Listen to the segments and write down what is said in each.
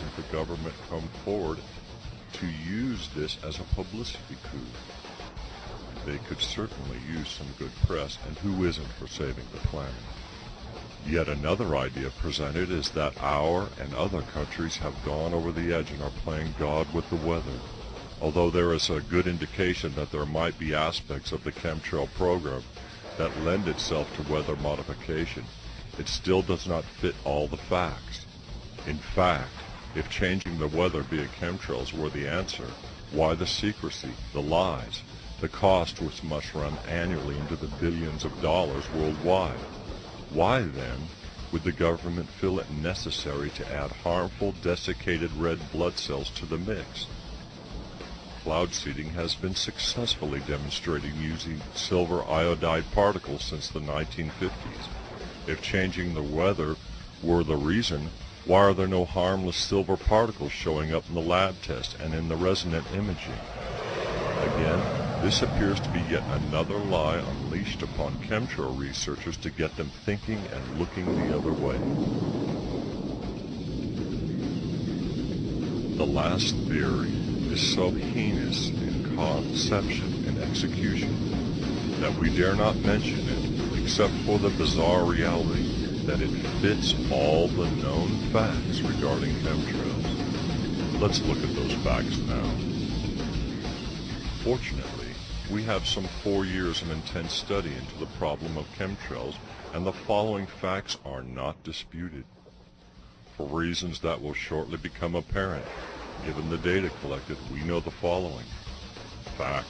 hasn't the government come forward to use this as a publicity coup? They could certainly use some good press, and who isn't for saving the planet? Yet another idea presented is that our and other countries have gone over the edge and are playing God with the weather. Although there is a good indication that there might be aspects of the chemtrail program that lend itself to weather modification, it still does not fit all the facts. In fact, if changing the weather via chemtrails were the answer, why the secrecy, the lies, the cost which must run annually into the billions of dollars worldwide? Why, then, would the government feel it necessary to add harmful desiccated red blood cells to the mix? Cloud seeding has been successfully demonstrated using silver iodide particles since the 1950s. If changing the weather were the reason, why are there no harmless silver particles showing up in the lab test and in the resonant imaging? Again, this appears to be yet another lie unleashed upon chemtrail researchers to get them thinking and looking the other way. The last theory is so heinous in conception and execution that we dare not mention it, except for the bizarre reality that it fits all the known facts regarding chemtrails. Let's look at those facts now. Fortunately, we have some 4 years of intense study into the problem of chemtrails, and the following facts are not disputed. For reasons that will shortly become apparent, given the data collected, we know the following. Fact: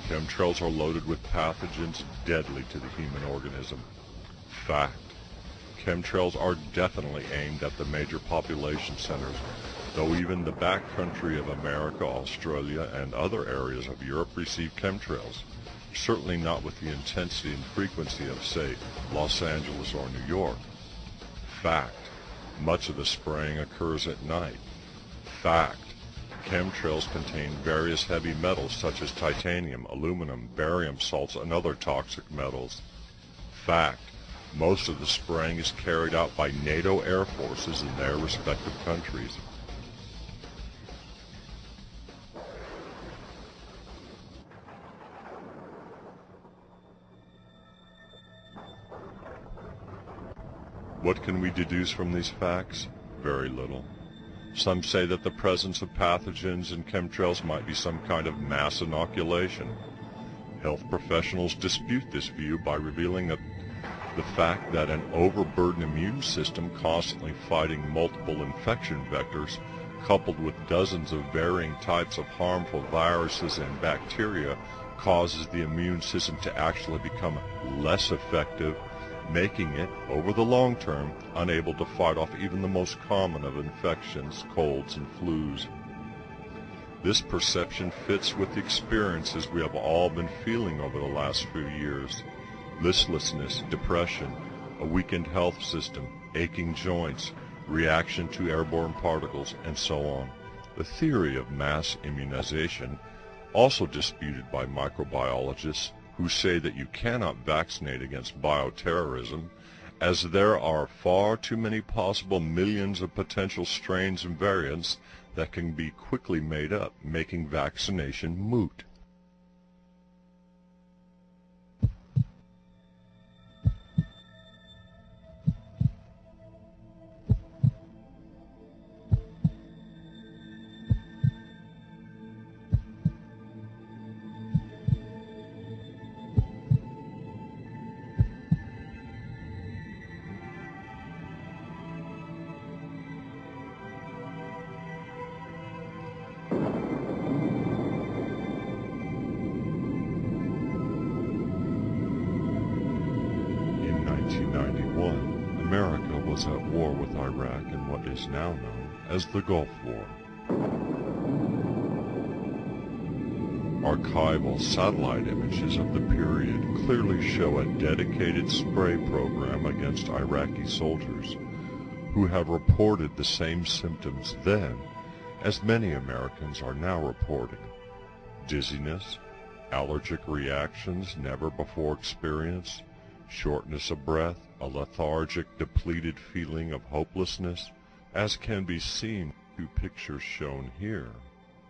chemtrails are loaded with pathogens deadly to the human organism. Fact: chemtrails are definitely aimed at the major population centers, though even the backcountry of America, Australia, and other areas of Europe receive chemtrails, certainly not with the intensity and frequency of, say, Los Angeles or New York. Fact: much of the spraying occurs at night. Fact: chemtrails contain various heavy metals such as titanium, aluminum, barium salts, and other toxic metals. Fact: most of the spraying is carried out by NATO air forces in their respective countries. What can we deduce from these facts? Very little. Some say that the presence of pathogens in chemtrails might be some kind of mass inoculation. Health professionals dispute this view by revealing that the fact that an overburdened immune system constantly fighting multiple infection vectors, coupled with dozens of varying types of harmful viruses and bacteria, causes the immune system to actually become less effective, making it, over the long term, unable to fight off even the most common of infections, colds, and flus. This perception fits with the experiences we have all been feeling over the last few years. Listlessness, depression, a weakened health system, aching joints, reaction to airborne particles, and so on. The theory of mass immunization, also disputed by microbiologists, who say that you cannot vaccinate against bioterrorism, as there are far too many possible millions of potential strains and variants that can be quickly made up, making vaccination moot. America was at war with Iraq in what is now known as the Gulf War. Archival satellite images of the period clearly show a dedicated spray program against Iraqi soldiers, who have reported the same symptoms then as many Americans are now reporting: dizziness, allergic reactions never before experienced, shortness of breath, a lethargic, depleted feeling of hopelessness, as can be seen two pictures shown here,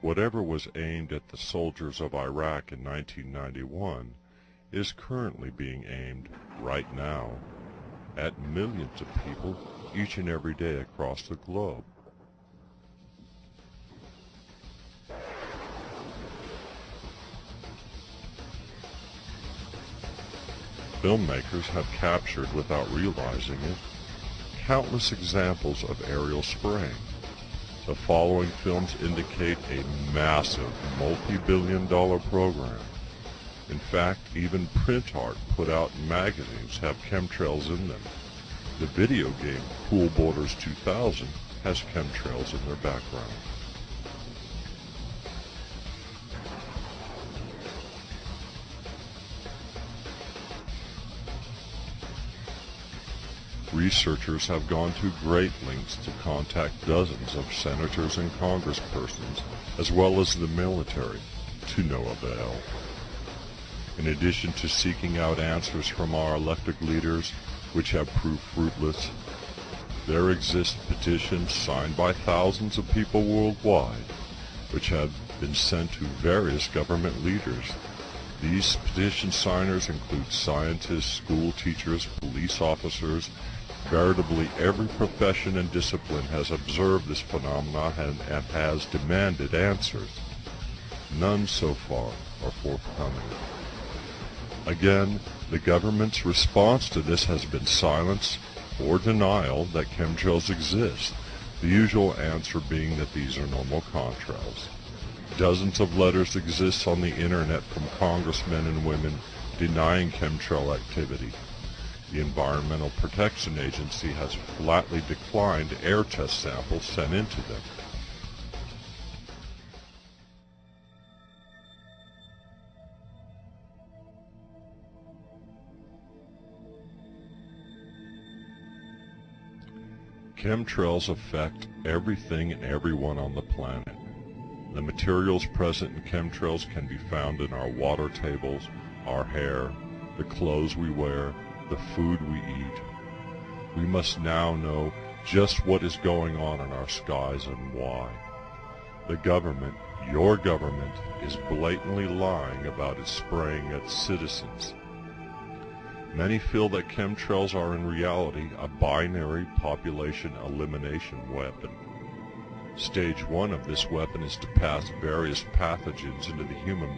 whatever was aimed at the soldiers of Iraq in 1991 is currently being aimed right now at millions of people each and every day across the globe. Filmmakers have captured, without realizing it, countless examples of aerial spraying. The following films indicate a massive, multi-billion-dollar program. In fact, even print art put out in magazines have chemtrails in them. The video game Pool Borders 2000 has chemtrails in their background. Researchers have gone to great lengths to contact dozens of senators and congresspersons, as well as the military, to no avail. In addition to seeking out answers from our elected leaders, which have proved fruitless, there exist petitions signed by thousands of people worldwide, which have been sent to various government leaders. These petition signers include scientists, school teachers, police officers. Veritably every profession and discipline has observed this phenomenon and has demanded answers. None so far are forthcoming. Again, the government's response to this has been silence or denial that chemtrails exist, the usual answer being that these are normal contrails. Dozens of letters exist on the internet from congressmen and women denying chemtrail activity. The Environmental Protection Agency has flatly declined air test samples sent into them. Chemtrails affect everything and everyone on the planet. The materials present in chemtrails can be found in our water tables, our hair, the clothes we wear, the food we eat. We must now know just what is going on in our skies and why. The government, your government, is blatantly lying about its spraying at citizens. Many feel that chemtrails are in reality a binary population elimination weapon. Stage 1 of this weapon is to pass various pathogens into the human body.